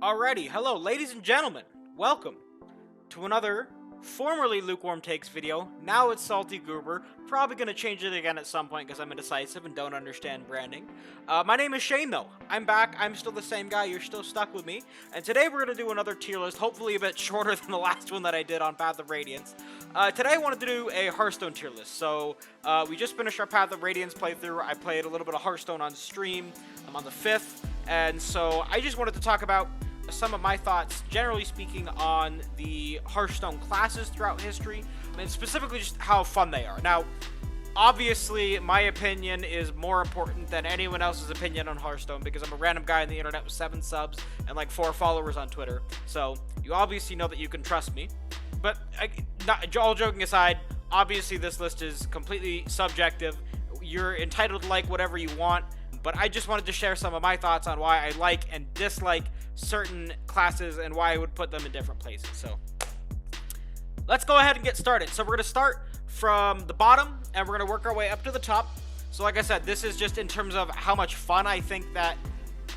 Alrighty, hello ladies and gentlemen, welcome to another formerly Lukewarm Takes video. Now it's Salty Goober, probably going to change it again at some point because I'm indecisive and don't understand branding. My name is Shane though, I'm back, I'm still the same guy, you're still stuck with me, and today we're going to do another tier list, hopefully a bit shorter than the last one that I did on Path of Radiance. Today I wanted to do a Hearthstone tier list, so we just finished our Path of Radiance playthrough. I played a little bit of Hearthstone on stream, I'm on the 5th, and so I just wanted to talk about some of my thoughts, generally speaking, on the Hearthstone classes throughout history, and specifically just how fun they are. Now, obviously, my opinion is more important than anyone else's opinion on Hearthstone because I'm a random guy on the internet with 7 subs and like 4 followers on Twitter, so you obviously know that you can trust me. But all joking aside, obviously this list is completely subjective. You're entitled to like whatever you want, but I just wanted to share some of my thoughts on why I like and dislike certain classes and why I would put them in different places. So let's go ahead and get started. So we're going to start from the bottom and we're going to work our way up to the top. So like I said, this is just in terms of how much fun I think that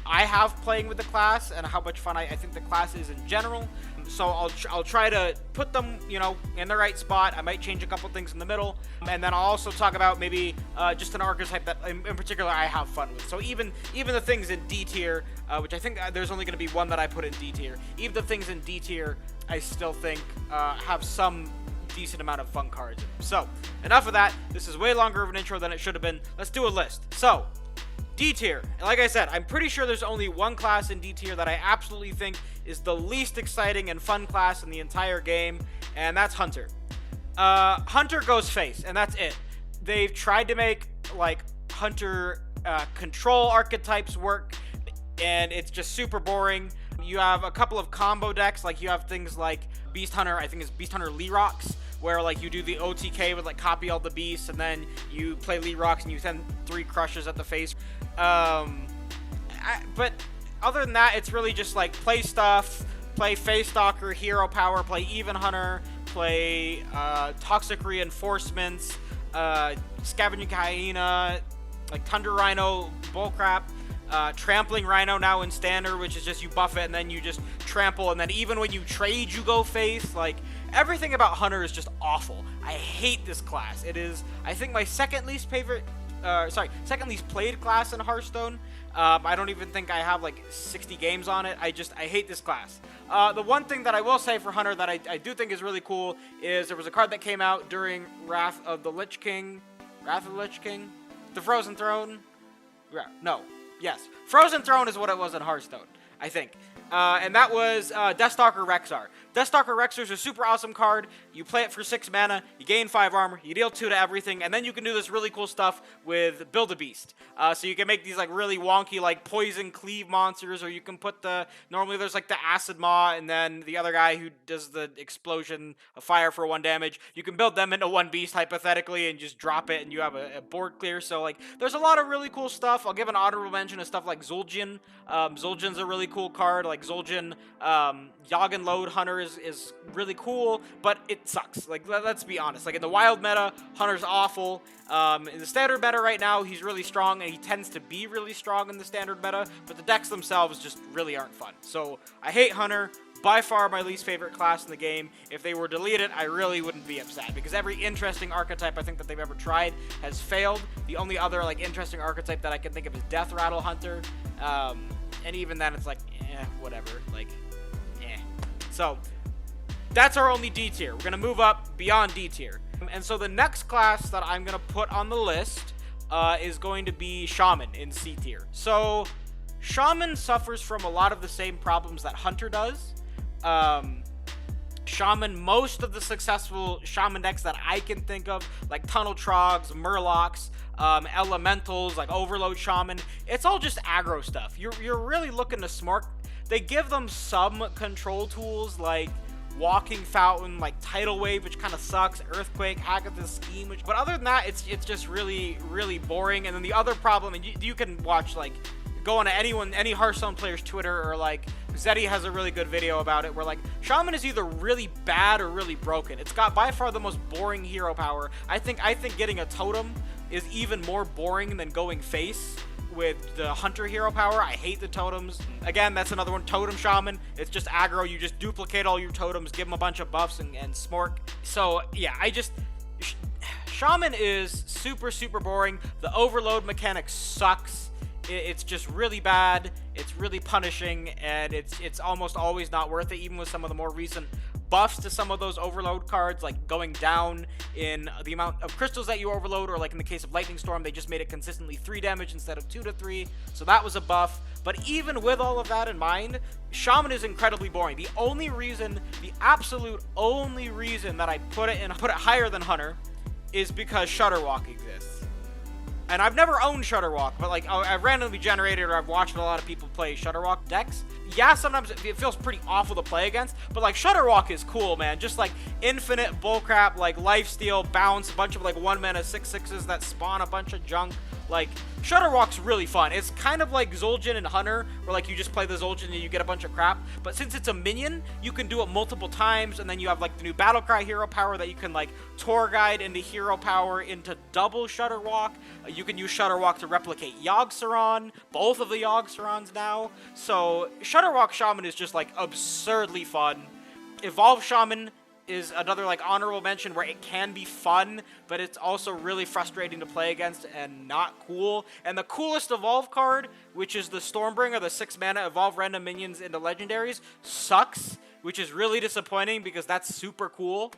I have playing with the class and how much fun I think the class is in general. So I'll try to put them, you know, in the right spot. I might change a couple things in the middle, and then I'll also talk about maybe just an archetype that in particular I have fun with. So even the things in D tier, which I think there's only going to be one that I put in D tier, even the things in D tier I still think have some decent amount of fun cards in them. So enough of that. This is way longer of an intro than it should have been. Let's do a list. So D tier. Like I said, I'm pretty sure there's only one class in D tier that I absolutely think is the least exciting and fun class in the entire game, and that's Hunter. Hunter goes face, and that's it. They've tried to make like Hunter control archetypes work, and it's just super boring. You have a couple of combo decks, like you have things like Beast Hunter, I think it's Beast Hunter Leerox, where like you do the OTK with like copy all the beasts, and then you play Leerox and you send 3 crushes at the face. But other than that, it's really just like play stuff, play Face Stalker, Hero Power, play Even Hunter, play Toxic Reinforcements, Scavenging Hyena, like Thunder Rhino, bullcrap. Trampling Rhino now in Standard, which is just you buff it and then you just trample, and then even when you trade you go face. Like everything about Hunter is just awful. I hate this class. It is, I think, my second least played class in Hearthstone. I don't even think I have like 60 games on it. I hate this class. The one thing that I will say for Hunter that I do think is really cool is there was a card that came out during Wrath of the Lich King, the Frozen Throne. Yes, Frozen Throne is what it was in Hearthstone, I think. And that was Deathstalker Rexar. Deathstalker Rexar is a super awesome card. You play it for 6 mana, you gain 5 armor, you deal 2 to everything, and then you can do this really cool stuff with Build-A-Beast. So you can make these like really wonky like poison cleave monsters, or you can put normally there's like the Acid Maw and then the other guy who does the explosion of fire for 1 damage. You can build them into 1 beast hypothetically and just drop it and you have a board clear. So like there's a lot of really cool stuff. I'll give an honorable mention to stuff like Zul'jin. Zul'jin's a really cool card. Like Zul'jin, Yogg Load Hunter is really cool, but it sucks. Like, let's be honest. Like, in the wild meta, Hunter's awful. In the standard meta right now, he's really strong, and he tends to be really strong in the standard meta, but the decks themselves just really aren't fun. So, I hate Hunter. By far my least favorite class in the game. If they were deleted, I really wouldn't be upset, because every interesting archetype I think that they've ever tried has failed. The only other, like, interesting archetype that I can think of is Death Rattle Hunter. And even then, it's like, whatever. Like, So, that's our only D tier. We're going to move up beyond D tier. And so the next class that I'm going to put on the list is going to be Shaman in C tier. So, Shaman suffers from a lot of the same problems that Hunter does. Shaman, most of the successful Shaman decks that I can think of, like Tunnel Trogs, Murlocs, Elementals, like Overload Shaman, it's all just aggro stuff. You're really looking to smart. They give them some control tools like Walking Fountain, like Tidal Wave, which kind of sucks, Earthquake, Agatha's Scheme, but other than that, it's just really, really boring. And then the other problem, and you can watch, like, go on to any Hearthstone player's Twitter, or like Zeddy has a really good video about it, where like Shaman is either really bad or really broken. It's got by far the most boring hero power. I think getting a totem is even more boring than going face with the Hunter hero power. I hate the totems. Again, that's another one. Totem Shaman. It's just aggro. You just duplicate all your totems, give them a bunch of buffs, and smork. So, yeah, Shaman is super, super boring. The overload mechanic sucks. It's just really bad. It's really punishing, and it's almost always not worth it, even with some of the more recent buffs to some of those overload cards, like going down in the amount of crystals that you overload, or like in the case of Lightning Storm, they just made it consistently 3 damage instead of 2 to 3, so that was a buff. But even with all of that in mind, Shaman is incredibly boring. The absolute only reason that I put it higher than Hunter is because Shudderwalk exists. And I've never owned Shudderwalk, but like I've randomly generated or I've watched a lot of people play Shudderwalk decks. Yeah, sometimes it feels pretty awful to play against, but like Shudderwalk is cool, man. Just like infinite bullcrap, like lifesteal, bounce, a bunch of like 1 mana 6/6s that spawn a bunch of junk. Like, Shudderwalk's really fun. It's kind of like Zul'jin and Hunter, where like you just play the Zul'jin and you get a bunch of crap. But since it's a minion, you can do it multiple times, and then you have like the new Battlecry hero power that you can like tour guide into hero power into double Shudderwalk. You can use Shudderwalk to replicate Yogg-Saron, both of the Yogg-Sarons now. So Shudderwalk Shaman is just like absurdly fun. Evolve Shaman is another like honorable mention where it can be fun, but it's also really frustrating to play against and not cool. And the coolest Evolve card, which is the Stormbringer, the 6 mana Evolve random minions into legendaries, sucks, which is really disappointing because that's super cool.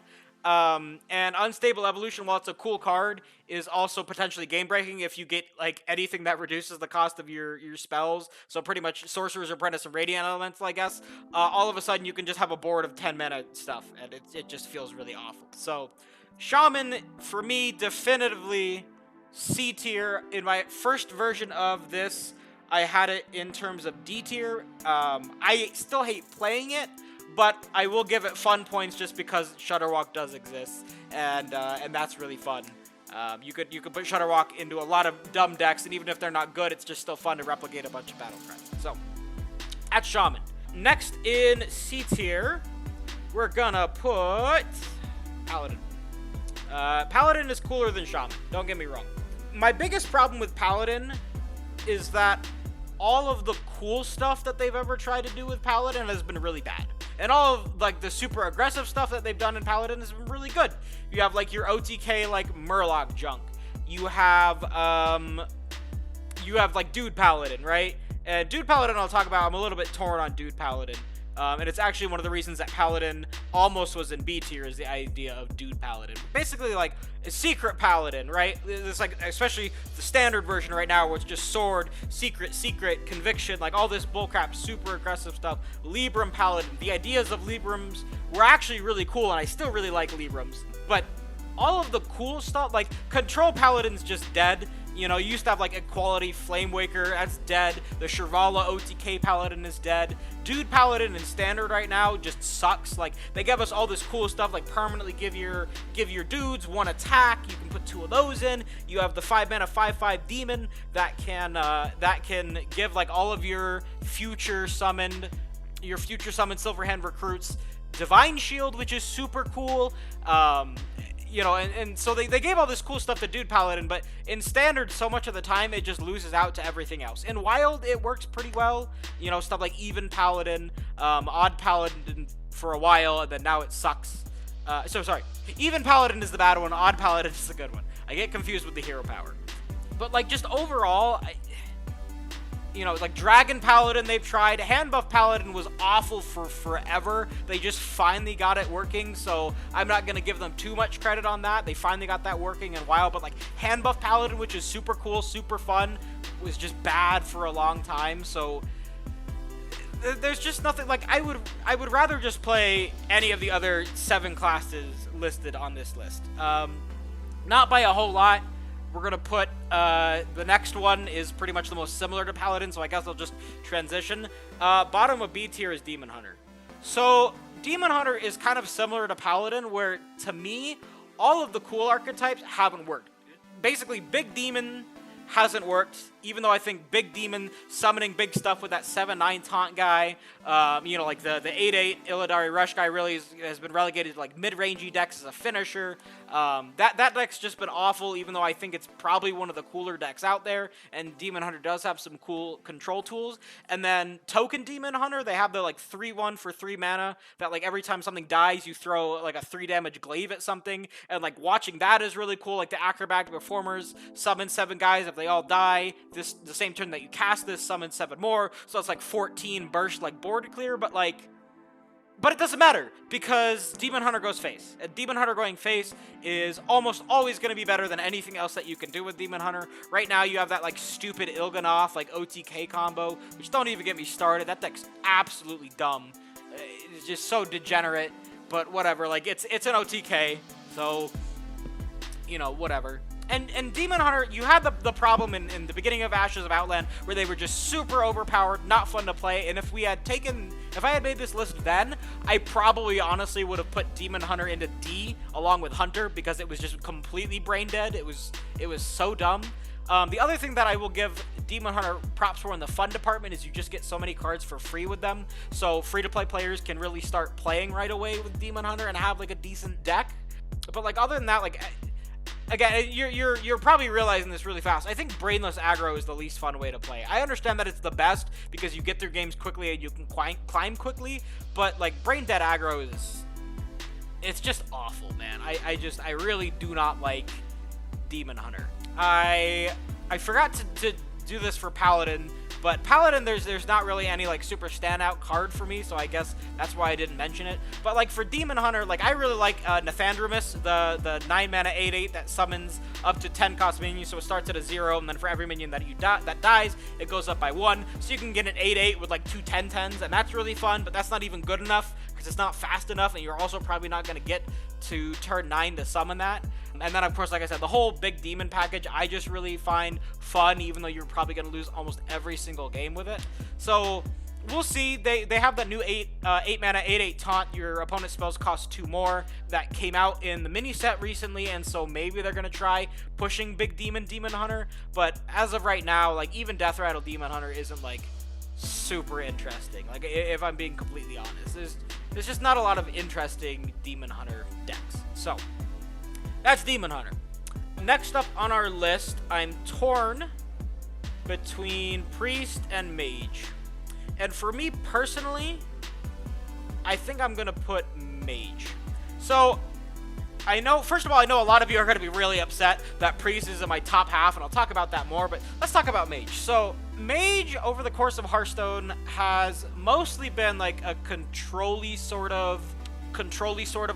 And Unstable Evolution, while it's a cool card, is also potentially game-breaking if you get like anything that reduces the cost of your spells. So pretty much Sorcerer's Apprentice and Radiant Elemental, I guess. All of a sudden, you can just have a board of 10 mana stuff, and it just feels really awful. So, Shaman, for me, definitively C tier. In my first version of this, I had it in terms of D tier. I still hate playing it, but I will give it fun points just because Shudderwalk does exist, and that's really fun. You could put Shudderwalk into a lot of dumb decks, and even if they're not good, it's just still fun to replicate a bunch of battle cries. So, that's Shaman. Next in C tier, we're gonna put Paladin. Paladin is cooler than Shaman, don't get me wrong. My biggest problem with Paladin is that all of the cool stuff that they've ever tried to do with Paladin has been really bad. And all of like the super aggressive stuff that they've done in Paladin has been really good. You have like your OTK like Murloc junk. You have like Dude Paladin, right? And Dude Paladin I'll talk about. I'm a little bit torn on Dude Paladin. And it's actually one of the reasons that Paladin almost was in B tier is the idea of Dude Paladin. Basically, like, a Secret Paladin, right? It's like, especially the standard version right now where it's just Sword, Secret, Conviction, like all this bullcrap, super aggressive stuff. Libram Paladin. The ideas of Librams were actually really cool, and I still really like Librams. But all of the cool stuff, like, Control Paladin's just dead. You know, you used to have, like, Equality Flamewaker, that's dead. The Shirvala OTK Paladin is dead. Dude Paladin in Standard right now just sucks. Like, they give us all this cool stuff, like permanently give your dudes 1 attack. You can put 2 of those in. You have the 5 mana 5/5 Demon that can give, like, all of your future summoned Silverhand recruits Divine Shield, which is super cool. You know, and so they gave all this cool stuff to Dude Paladin, but in Standard, so much of the time, it just loses out to everything else. In Wild, it works pretty well. You know, stuff like Even Paladin, Odd Paladin for a while, and then now it sucks. Sorry. Even Paladin is the bad one, Odd Paladin is the good one. I get confused with the hero power. But, like, just overall, you know, like Dragon Paladin they've tried. Handbuff Paladin was awful for forever. They just finally got it working, so I'm not going to give them too much credit on that. They finally got that working in a while, but like Handbuff Paladin, which is super cool, super fun, was just bad for a long time, so there's just nothing, like, I would rather just play any of the other 7 classes listed on this list. Not by a whole lot. We're going to put, the next one is pretty much the most similar to Paladin, so I guess I'll just transition. Bottom of B tier is Demon Hunter. So, Demon Hunter is kind of similar to Paladin, where, to me, all of the cool archetypes haven't worked. Basically, Big Demon hasn't worked. even though I think Big Demon summoning big stuff with that 7-9 taunt guy, you know, like the 8-8 Illidari Rush guy really has been relegated to like mid-rangey decks as a finisher. That deck's just been awful, even though I think it's probably one of the cooler decks out there, and Demon Hunter does have some cool control tools. And then Token Demon Hunter, they have the like 3-1 for 3 mana that like every time something dies, you throw like a 3 damage glaive at something, and like watching that is really cool. Like the acrobatic performers summon 7 guys. If they all die, the same turn that you cast this, summon 7 more, so it's like 14 burst like board clear, but it doesn't matter, because Demon Hunter goes face. And Demon Hunter going face is almost always going to be better than anything else that you can do with Demon Hunter. Right now, you have that, like, stupid Il'gynoth, like, OTK combo, which don't even get me started. That deck's absolutely dumb. It's just so degenerate, but whatever. Like, it's an OTK, so, you know, whatever. And Demon Hunter, you had the problem in the beginning of Ashes of Outland where they were just super overpowered, not fun to play, and if I had made this list then, I probably honestly would have put Demon Hunter into D along with Hunter, because it was just completely brain dead. It was so dumb. The other thing that I will give Demon Hunter props for in the fun department is you just get so many cards for free with them, so free-to-play players can really start playing right away with Demon Hunter and have like a decent deck. But like other than that, like, again, you're probably realizing this really fast. I think brainless aggro is the least fun way to play. I understand that it's the best because you get through games quickly and you can climb quickly, but like brain dead aggro it's just awful, man. I really do not like Demon Hunter. I forgot to do this for Paladin, but Paladin, there's not really any like super standout card for me, so I guess that's why I didn't mention it. But like for Demon Hunter, like I really like Nathandramus, the 9 mana 8/8 that summons up to 10 cost minions, so it starts at a 0, and then for every minion that dies, it goes up by 1, so you can get an 8/8 with like 2 10/10s, and that's really fun. But that's not even good enough because it's not fast enough, and you're also probably not going to get to turn 9 to summon that. And then, of course, like I said, the whole Big Demon package, I just really find fun, even though you're probably going to lose almost every single game with it. So, we'll see. They have that new 8 mana 8/8 taunt. Your opponent's spells cost 2 more. That came out in the mini set recently, and so maybe they're going to try pushing Big Demon Hunter. But as of right now, like, even Death Rattle Demon Hunter isn't, like, super interesting. Like, if I'm being completely honest. There's just not a lot of interesting Demon Hunter decks. So, that's Demon Hunter. Next up on our list, I'm torn between Priest and Mage. And for me personally, I think I'm going to put Mage. So, first of all, I know a lot of you are going to be really upset that Priest is in my top half, and I'll talk about that more, but let's talk about Mage. So, Mage, over the course of Hearthstone, has mostly been like a control-y sort of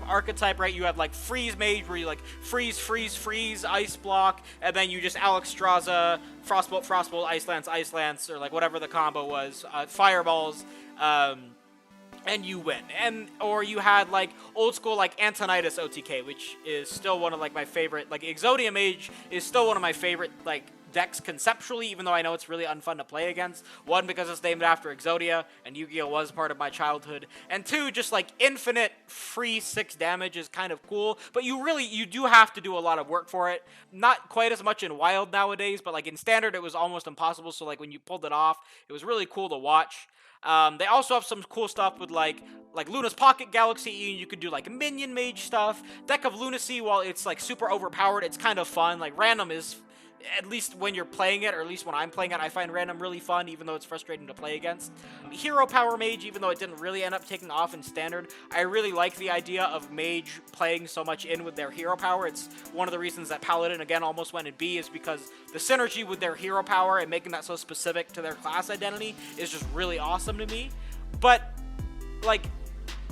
archetype, right? You have like Freeze Mage, where you like freeze, Ice Block, and then you just Alexstrasza, Frostbolt, Ice Lance, or like whatever the combo was, Fireballs, and you win. Or you had like old school like Antonidas OTK, which is still one of like my favorite, like Exodia Mage is still one of my favorite like decks conceptually, even though I know it's really unfun to play against. 1, because it's named after Exodia, and Yu-Gi-Oh! Was part of my childhood. And 2, just like infinite free 6 damage is kind of cool, but you do have to do a lot of work for it. Not quite as much in Wild nowadays, but like in Standard it was almost impossible, so like when you pulled it off, it was really cool to watch. They also have some cool stuff with like Luna's Pocket Galaxy, and you could do like Minion Mage stuff. Deck of Lunacy, while it's like super overpowered, it's kind of fun. Like random is, at least when you're playing it, or at least when I'm playing it, I find random really fun, even though it's frustrating to play against. Hero Power Mage, even though it didn't really end up taking off in Standard, I really like the idea of Mage playing so much in with their hero power. It's one of the reasons that Paladin, again, almost went in B, is because the synergy with their hero power and making that so specific to their class identity is just really awesome to me. But, like,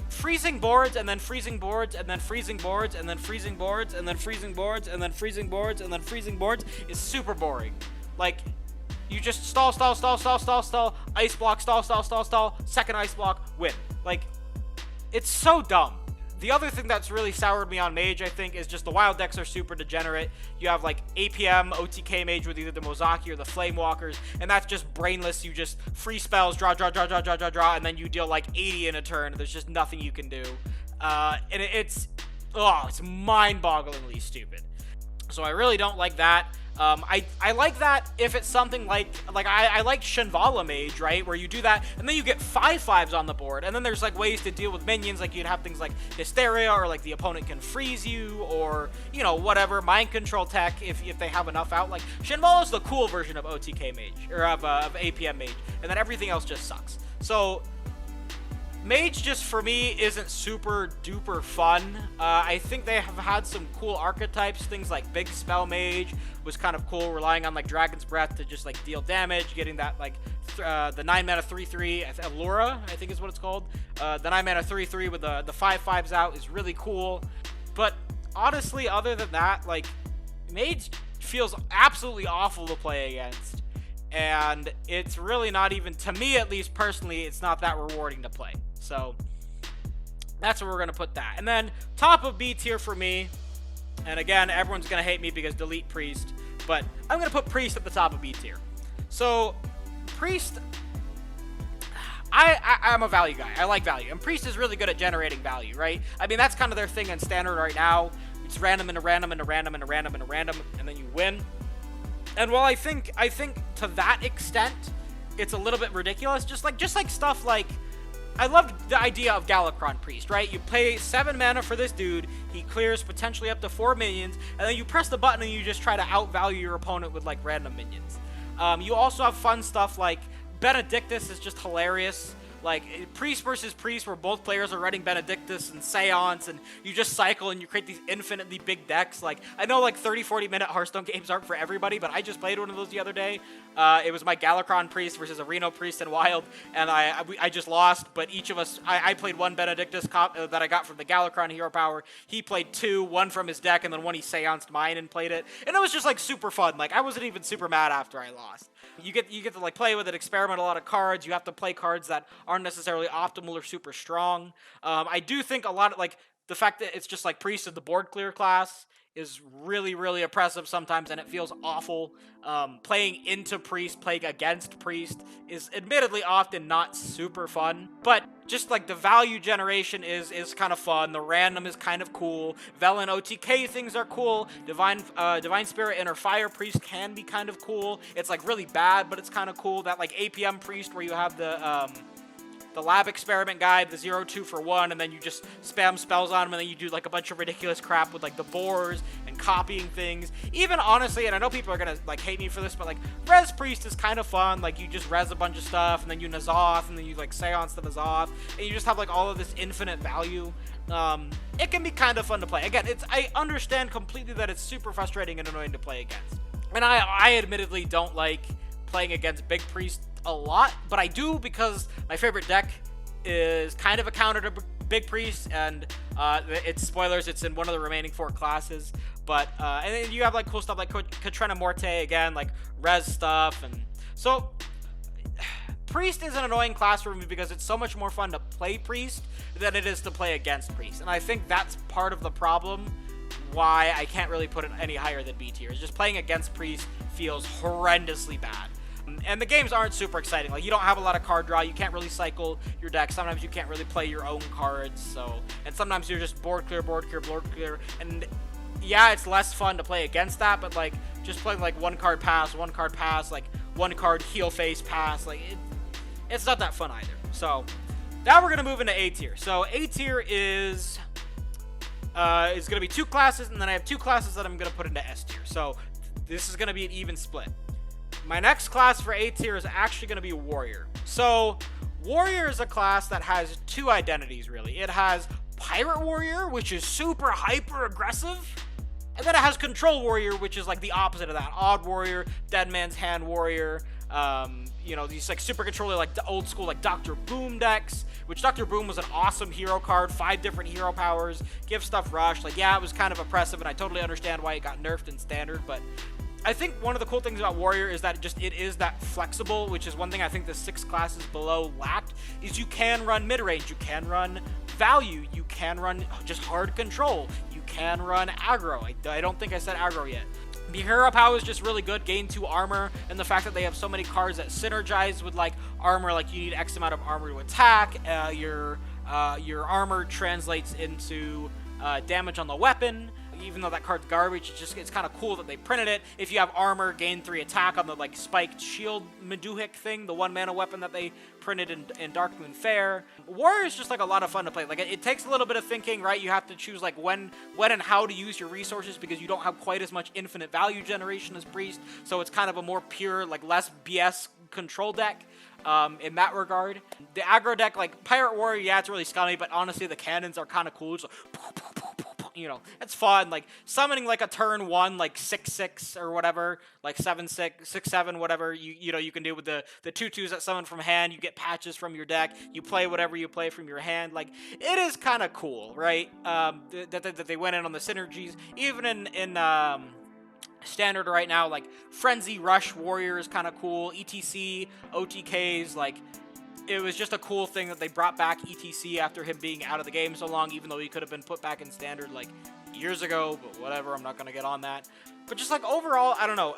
freezing boards, and then freezing boards, and then freezing boards, and then freezing boards, and then freezing boards, and then freezing boards, and then freezing boards is super boring. Like, you just stall, ice block, stall, second ice block, win. Like, it's so dumb. The other thing that's really soured me on Mage, I think, is just the wild decks are super degenerate. You have, like, APM, OTK Mage with either the Mozaki or the Flamewalkers, and that's just brainless. You just free spells, draw, and then you deal, like, 80 in a turn. There's just nothing you can do. And it's mind-bogglingly stupid. So I really don't like that. I like that if it's something like I like Shinvala Mage, right? Where you do that, and then you get 5/5s on the board, and then there's like ways to deal with minions, like you'd have things like Hysteria, or like the opponent can freeze you, or, you know, whatever, mind control tech if they have enough out. Like, Shinvala's the cool version of OTK Mage, or of APM Mage, and then everything else just sucks. So Mage just, for me, isn't super duper fun. I think they have had some cool archetypes, things like Big Spell Mage was kind of cool, relying on like Dragon's Breath to just like deal damage, getting that like the 9 mana 3/3 Allura, I think is what it's called. The 9 mana 3/3 with the 5/5s out is really cool. But honestly, other than that, like, Mage feels absolutely awful to play against. And it's really not even, to me at least personally, it's not that rewarding to play. So that's where we're going to put that. And then top of B tier for me, and again, everyone's going to hate me because delete Priest, but I'm going to put Priest at the top of B tier. So Priest, I'm a value guy. I like value. And Priest is really good at generating value, right? I mean, that's kind of their thing in Standard right now. It's random and a random and a random and a random and a random, and then you win. And while I think to that extent, it's a little bit ridiculous, just like stuff like, I loved the idea of Galakron Priest, right? You pay 7 mana for this dude, he clears potentially up to 4 minions, and then you press the button and you just try to outvalue your opponent with like random minions. You also have fun stuff like Benedictus is just hilarious. Like, Priest versus Priest, where both players are running Benedictus and Seance, and you just cycle and you create these infinitely big decks. Like, I know like 30-40 minute Hearthstone games aren't for everybody, but I just played one of those the other day. It was my Galakron Priest versus a Reno Priest in Wild, and I just lost, but each of us, I played one Benedictus that I got from the Galakron Hero Power. He played 2, one from his deck, and then one he Seanced mine and played it. And it was just like super fun. Like, I wasn't even super mad after I lost. You get to like play with it, experiment a lot of cards. You have to play cards that aren't necessarily optimal or super strong. I do think a lot of like the fact that it's just like Priest of the board clear class is really, really oppressive sometimes, and it feels awful. Playing into Priest, playing against Priest is admittedly often not super fun, but just like the value generation is kind of fun. The random is kind of cool. Velen OTK things are cool. Divine Spirit Inner Fire Priest can be kind of cool. It's like really bad, but it's kind of cool. That like APM Priest where you have the lab experiment guide, the 0/2 for 1, and then you just spam spells on them, and then you do like a bunch of ridiculous crap with like the boars and copying things. Even honestly, and I know people are gonna like hate me for this, but like Res Priest is kind of fun. Like you just res a bunch of stuff, and then you Nazoth, and then you like Seance the Nazoth, and you just have like all of this infinite value. It can be kind of fun to play. Again, I understand completely that it's super frustrating and annoying to play against. And I admittedly don't like playing against Big Priest a lot, but I do because my favorite deck is kind of a counter to Big Priest, and it's spoilers, it's in one of the remaining 4 classes. But and then you have like cool stuff like Katrina Morte again, like res stuff, and so Priest is an annoying class for me because it's so much more fun to play Priest than it is to play against Priest, and I think that's part of the problem why I can't really put it any higher than B tier. Is just playing against Priest feels horrendously bad. And the games aren't super exciting. Like, you don't have a lot of card draw. You can't really cycle your deck. Sometimes you can't really play your own cards. And sometimes you're just board clear. And yeah, it's less fun to play against that. But like, just playing like one card pass, like one card heal face pass. Like, it's not that fun either. So now we're gonna move into A tier. So A tier is gonna be 2 classes, and then I have 2 classes that I'm gonna put into S tier. So this is gonna be an even split. My next class for A tier is actually going to be Warrior. So, Warrior is a class that has 2 identities, really. It has Pirate Warrior, which is super hyper aggressive, and then it has Control Warrior, which is like the opposite of that. Odd Warrior, Dead Man's Hand Warrior, you know, these like super controller, like the old school, like Dr. Boom decks, which Dr. Boom was an awesome hero card, 5 different hero powers, give stuff rush. Like, yeah, it was kind of oppressive, and I totally understand why it got nerfed in Standard, but I think one of the cool things about Warrior is that it is that flexible, which is one thing I think the 6 classes below lacked, is you can run mid-range, you can run value, you can run just hard control, you can run aggro. I don't think I said aggro yet. The hero power is just really good, gain 2 armor, and the fact that they have so many cards that synergize with like armor, like you need X amount of armor to attack, your armor translates into damage on the weapon. Even though that card's garbage, it's kind of cool that they printed it. If you have armor, gain 3 attack on the like spiked shield Meduhic thing, the 1-mana weapon that they printed in Darkmoon Faire. Warrior is just like a lot of fun to play. Like it takes a little bit of thinking, right? You have to choose like when and how to use your resources because you don't have quite as much infinite value generation as Priest. So it's kind of a more pure, like less BS control deck. In that regard, the aggro deck, like Pirate Warrior, yeah, it's really scummy, but honestly, the cannons are kind of cool. So, you know, it's fun. Like summoning like a turn 1, like 6/6 or whatever, like 7/6, 6/7, whatever. You know you can do with the 2/2s that summon from hand. You get patches from your deck. You play whatever you play from your hand. Like it is kind of cool, right? That they went in on the synergies, even in Standard right now, like Frenzy Rush Warrior is kind of cool. ETC, OTKs, like it was just a cool thing that they brought back ETC after him being out of the game so long, even though he could have been put back in Standard like years ago, but whatever, I'm not going to get on that. But just like overall, I don't know,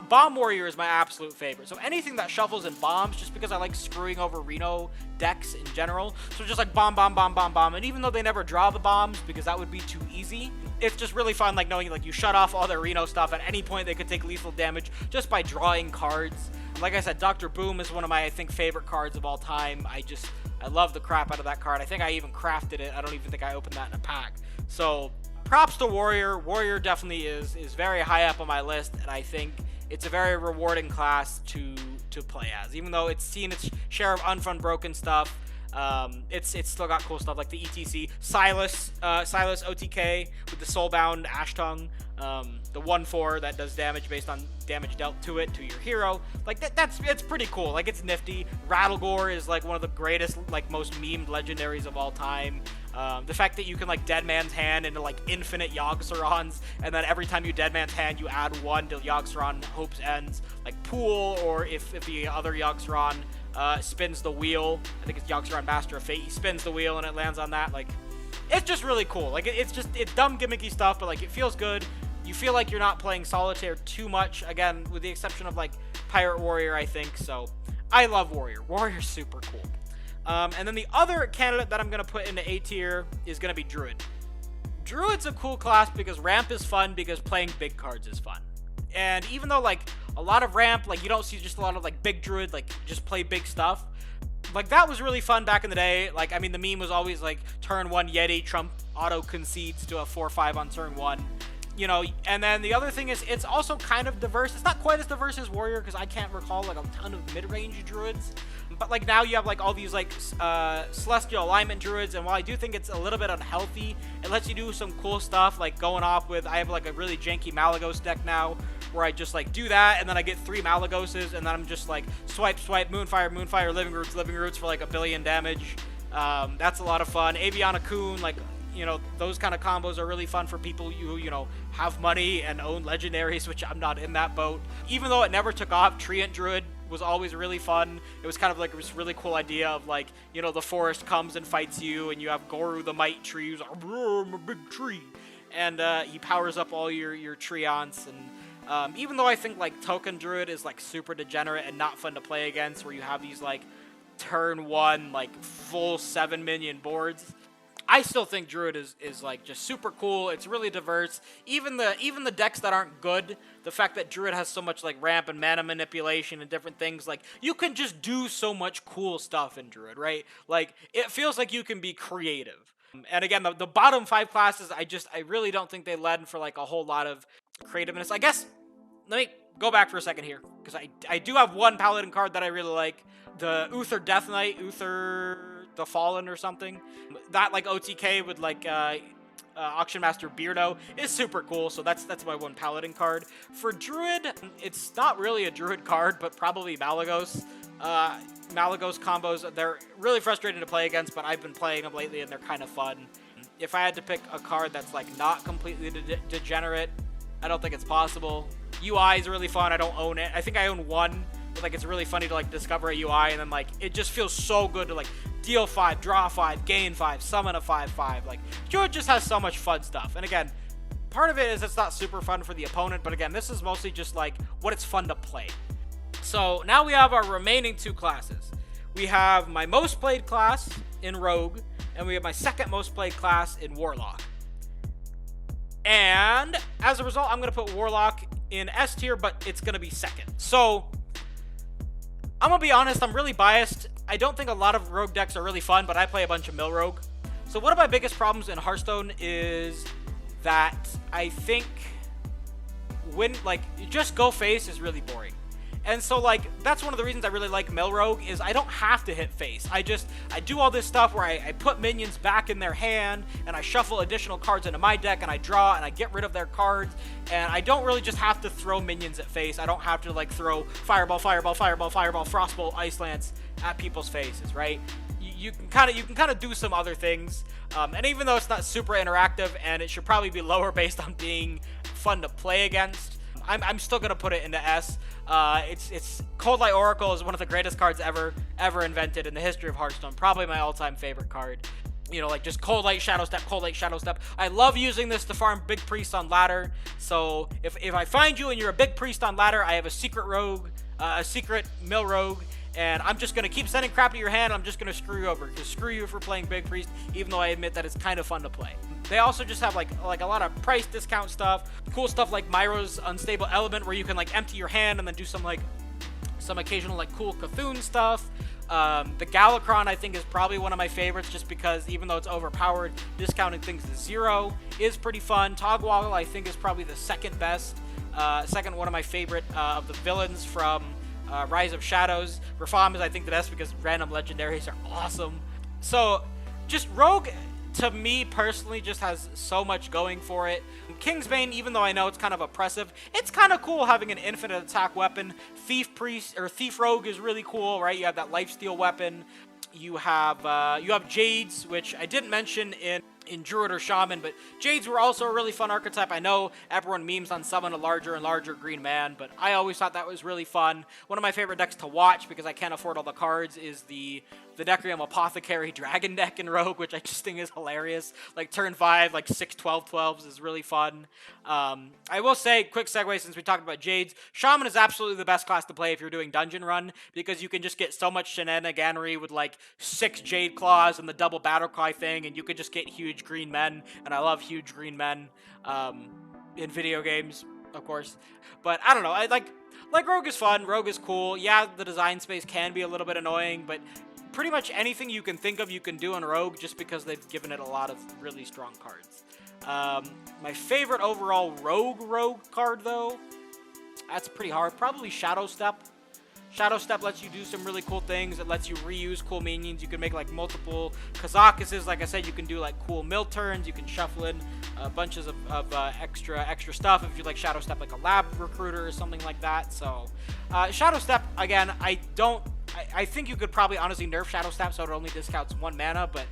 Bomb Warrior is my absolute favorite. So anything that shuffles in bombs, just because I like screwing over Reno decks in general. So just like bomb, bomb, bomb, bomb, bomb. And even though they never draw the bombs, because that would be too easy, it's just really fun, like knowing like you shut off all their Reno stuff. At any point, they could take lethal damage just by drawing cards. Like I said, Dr. Boom is one of my, I think, favorite cards of all time. I love the crap out of that card. I think I even crafted it. I don't even think I opened that in a pack. So props to Warrior. Warrior definitely is very high up on my list, and I think it's a very rewarding class to play as. Even though it's seen its share of unfun broken stuff, it's still got cool stuff like the ETC, Silas OTK with the Soulbound Ashtongue, the 1/4 that does damage based on damage dealt to it to your hero. Like it's pretty cool. Like it's nifty. Rattlegore is like one of the greatest, like most memed legendaries of all time. The fact that you can like Dead Man's Hand into like infinite Yogg-Saron's, and then every time you Dead Man's Hand, you add 1 till Yogg-Saron Hope's Ends, like Pool, or if the other Yogg-Saron spins the wheel, I think it's Yogg-Saron Master of Fate, he spins the wheel and it lands on that. Like it's just really cool. Like it's dumb gimmicky stuff, but like it feels good. You feel like you're not playing Solitaire too much, again, with the exception of like Pirate Warrior, I think. So I love Warrior. Warrior's super cool. And then the other candidate that I'm going to put into A tier is going to be Druid. Druid's a cool class because ramp is fun, because playing big cards is fun. And even though like a lot of ramp, like you don't see just a lot of like big Druid, like just play big stuff. Like that was really fun back in the day. Like, I mean, the meme was always like turn 1 Yeti, Trump auto concedes to a 4/5 on turn 1. You know, and then the other thing is it's also kind of diverse. It's not quite as diverse as Warrior because I can't recall like a ton of mid-range Druids. But like now you have like all these like Celestial Alignment Druids, and while I do think it's a little bit unhealthy, it lets you do some cool stuff like going off with, I have like a really janky Malagos deck now where I just like do that and then I get 3 Malagoses and then I'm just like swipe, Moonfire, Living Roots for like 1 billion damage. That's a lot of fun. Aviana Coon, like, you know, those kind of combos are really fun for people who, you know, have money and own legendaries, which I'm not in that boat. Even though it never took off, Treant Druid was always really fun. It was kind of like this really cool idea of like, you know, the forest comes and fights you, and you have Goru the Might Tree, who's like, I'm a big tree. And he powers up all your Treants. And even though I think like Token Druid is like super degenerate and not fun to play against, where you have these like turn 1 like full 7 minion boards, I still think Druid is like just super cool. It's really diverse. Even the decks that aren't good, the fact that Druid has so much like ramp and mana manipulation and different things, like you can just do so much cool stuff in Druid, right? Like it feels like you can be creative. And again, the bottom 5 classes, I really don't think they led for like a whole lot of creativeness. I guess let me go back for a second here, because I do have one Paladin card that I really like, the Uther Death Knight, Uther the Fallen or something. That like OTK with like Auction Master Beardo is super cool, so that's my one Paladin card. For Druid, it's not really a Druid card, but probably Malagos. Malagos combos, they're really frustrating to play against, but I've been playing them lately and they're kind of fun. If I had to pick a card that's like not completely degenerate, I don't think it's possible. UI is really fun. I don't own it. I think I own one, but like it's really funny to like discover a UI and then like it just feels so good to like deal 5, draw 5, gain 5, summon a 5/5. Like Druid just has so much fun stuff. And again, part of it is it's not super fun for the opponent, but again, this is mostly just like what it's fun to play. So now we have our remaining 2 classes. We have my most played class in Rogue, and we have my second most played class in Warlock. And as a result, I'm going to put Warlock in S tier, but it's going to be second. So I'm going to be honest, I'm really biased. I don't think a lot of rogue decks are really fun, but I play a bunch of mill rogue. So one of my biggest problems in Hearthstone is that I think when, like, just go face is really boring. And so, like, that's one of the reasons I really like Mill Rogue is I don't have to hit face. I do all this stuff where I put minions back in their hand, and I shuffle additional cards into my deck, and I draw, and I get rid of their cards, and I don't really just have to throw minions at face. I don't have to, like, throw Fireball, Fireball, Fireball, Fireball, Frostbolt, Ice Lance at people's faces, right? You can kind of do some other things, and even though it's not super interactive, and it should probably be lower based on being fun to play against, I'm still gonna put it into S. It's Cold Light Oracle is one of the greatest cards ever invented in the history of Hearthstone. Probably my all-time favorite card. You know, like just Cold Light Shadow Step, Cold Light Shadow Step. I love using this to farm Big Priest on ladder. So if I find you and you're a Big Priest on ladder, I have a secret rogue, a secret mill rogue, and I'm just gonna keep sending crap to your hand. I'm just gonna screw you over. Just screw you for playing Big Priest, even though I admit that it's kind of fun to play. They also just have like a lot of price discount stuff, cool stuff like Myro's Unstable Element, where you can like empty your hand and then do some occasional like cool Cthulhu stuff. The Galakron I think is probably one of my favorites, just because even though it's overpowered, discounting things to 0 is pretty fun. Togwaggle I think is probably the second best, second one of my favorite of the villains from Rise of Shadows. Rafam is I think the best because random legendaries are awesome. So just Rogue, to me personally, just has so much going for it. Kingsbane, even though I know it's kind of oppressive, it's kind of cool having an infinite attack weapon. Thief Priest or Thief Rogue is really cool, right? You have that lifesteal weapon. You have Jades, which I didn't mention in Druid or Shaman, but Jades were also a really fun archetype. I know everyone memes on summon a larger and larger green man, but I always thought that was really fun. One of my favorite decks to watch, because I can't afford all the cards, is the Decrium Apothecary Dragon deck in Rogue, which I just think is hilarious. Like turn 5, like 6 12/12s is really fun. I will say, quick segue since we talked about Jades, Shaman is absolutely the best class to play if you're doing Dungeon Run, because you can just get so much shenaniganery with like 6 Jade Claws and the double Battle Cry thing, and you could just get huge green men, and I love huge green men in video games, of course. But I don't know, I like Rogue is fun, Rogue is cool. Yeah, the design space can be a little bit annoying, but pretty much anything you can think of you can do in Rogue, just because they've given it a lot of really strong cards. My favorite overall Rogue card, though, that's pretty hard. Probably Shadow Step. Shadow Step lets you do some really cool things. It lets you reuse cool minions. You can make like multiple Kazakuses. Like I said, you can do like cool mill turns. You can shuffle in bunches of extra stuff if you like Shadow Step, like a lab recruiter or something like that. So Shadow Step, again, I think you could probably honestly nerf Shadow Step so it only discounts 1 mana, but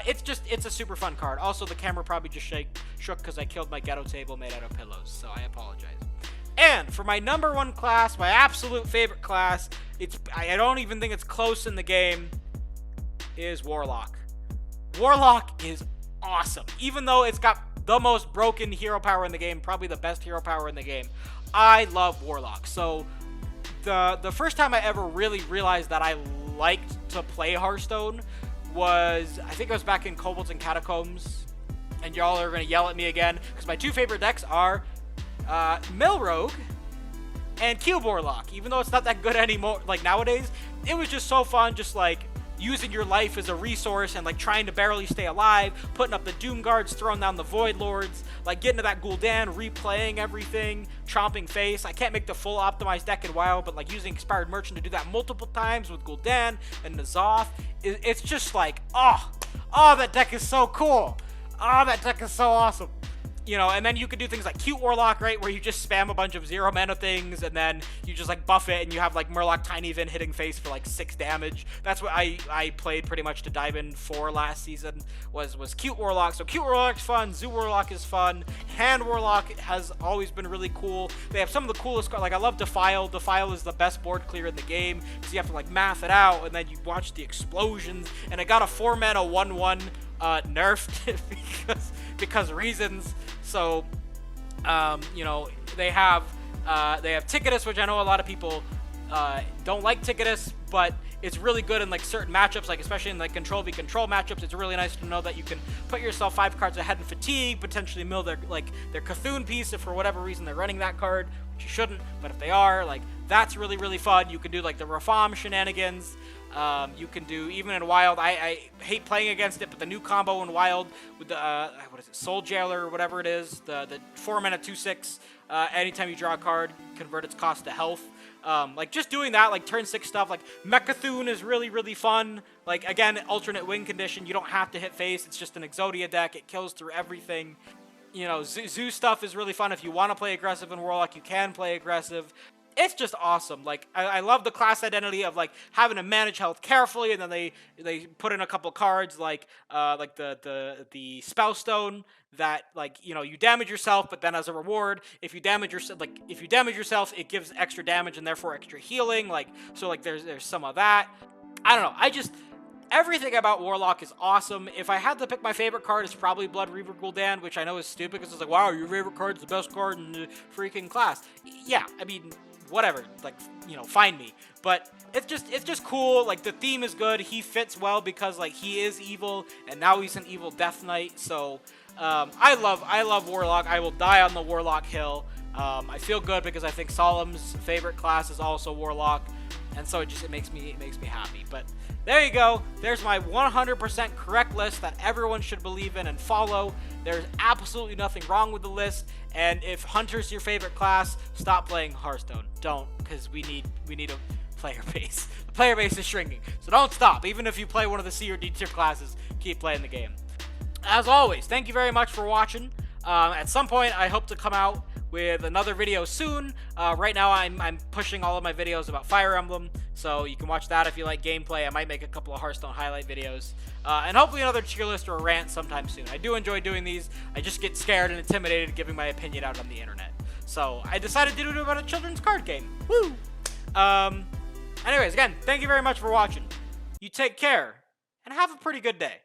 it's a super fun card. Also, the camera probably just shook because I killed my ghetto table made out of pillows, so I apologize. And for my number 1 class, my absolute favorite class, I don't even think it's close in the game, is Warlock. Warlock is awesome. Even though it's got the most broken hero power in the game, probably the best hero power in the game, I love Warlock. So the first time I ever really realized that I liked to play Hearthstone was, I think it was back in Kobolds and Catacombs, and y'all are going to yell at me again, because my 2 favorite decks are Mill Rogue and Cube Warlock. Even though it's not that good anymore, like nowadays, it was just so fun, just like using your life as a resource and like trying to barely stay alive, putting up the Doom Guards, throwing down the Void Lords, like getting to that Gul'dan, replaying everything, chomping face. I can't make the full optimized deck in WoW, but like using Expired Merchant to do that multiple times with Gul'dan and N'Zoth, it's just like, oh, that deck is so cool. Oh, that deck is so awesome. You know, and then you could do things like Cute Warlock, right, where you just spam a bunch of 0 mana things, and then you just like buff it, and you have like Murloc Tiny Vin hitting face for like 6 damage. That's what I played pretty much to dive in for last season, was Cute Warlock. So Cute Warlock's fun, Zoo Warlock is fun, Hand Warlock has always been really cool. They have some of the coolest cards, like I love Defile. Defile is the best board clear in the game, because you have to like math it out, and then you watch the explosions, and it got a 4 mana 1/1 nerfed because reasons. So you know, they have Ticketus, which I know a lot of people don't like Ticketus, but it's really good in like certain matchups, like especially in like control v control matchups. It's really nice to know that you can put yourself 5 cards ahead in fatigue, potentially mill their Cthulhu piece if for whatever reason they're running that card, which you shouldn't, but if they are, like that's really, really fun. You can do like the Rafam shenanigans. You can do, even in Wild, I hate playing against it, but the new combo in Wild with the, what is it, Soul Jailer or whatever it is, the 4-mana 2/6, anytime you draw a card, convert its cost to health. Like, just doing that, like, turn 6 stuff, like, Mecha'thun is really, really fun. Like, again, alternate win condition, you don't have to hit face, it's just an Exodia deck, it kills through everything. You know, Zoo stuff is really fun. If you want to play aggressive in Warlock, you can play aggressive. It's just awesome. Like, I love the class identity of, like, having to manage health carefully, and then they put in a couple cards, like the Spell Stone that, like, you know, you damage yourself, but then as a reward, if you damage yourself, it gives extra damage and therefore extra healing. Like, so, like, there's some of that. I don't know. Everything about Warlock is awesome. If I had to pick my favorite card, it's probably Blood Reaver Gul'dan, which I know is stupid because it's like, wow, your favorite card's the best card in the freaking class. Yeah, I mean, whatever, like, you know, find me. But it's just cool. Like, the theme is good. He fits well because, like, he is evil, and now he's an evil Death Knight. So I love Warlock. I will die on the Warlock hill. I feel good because I think Solemn's favorite class is also Warlock, and so it makes me happy. But there you go. There's my 100% correct list that everyone should believe in and follow. There's absolutely nothing wrong with the list. And if Hunter's your favorite class, stop playing Hearthstone. Don't, because we need a player base. The player base is shrinking, so don't stop. Even if you play one of the C or D tier classes, keep playing the game. As always, thank you very much for watching. At some point, I hope to come out with another video soon. Right now, I'm pushing all of my videos about Fire Emblem, so you can watch that if you like gameplay. I might make a couple of Hearthstone highlight videos, and hopefully another tier list or a rant sometime soon. I do enjoy doing these. I just get scared and intimidated giving my opinion out on the internet. So I decided to do it about a children's card game. Woo! Anyways, again, thank you very much for watching. You take care, and have a pretty good day.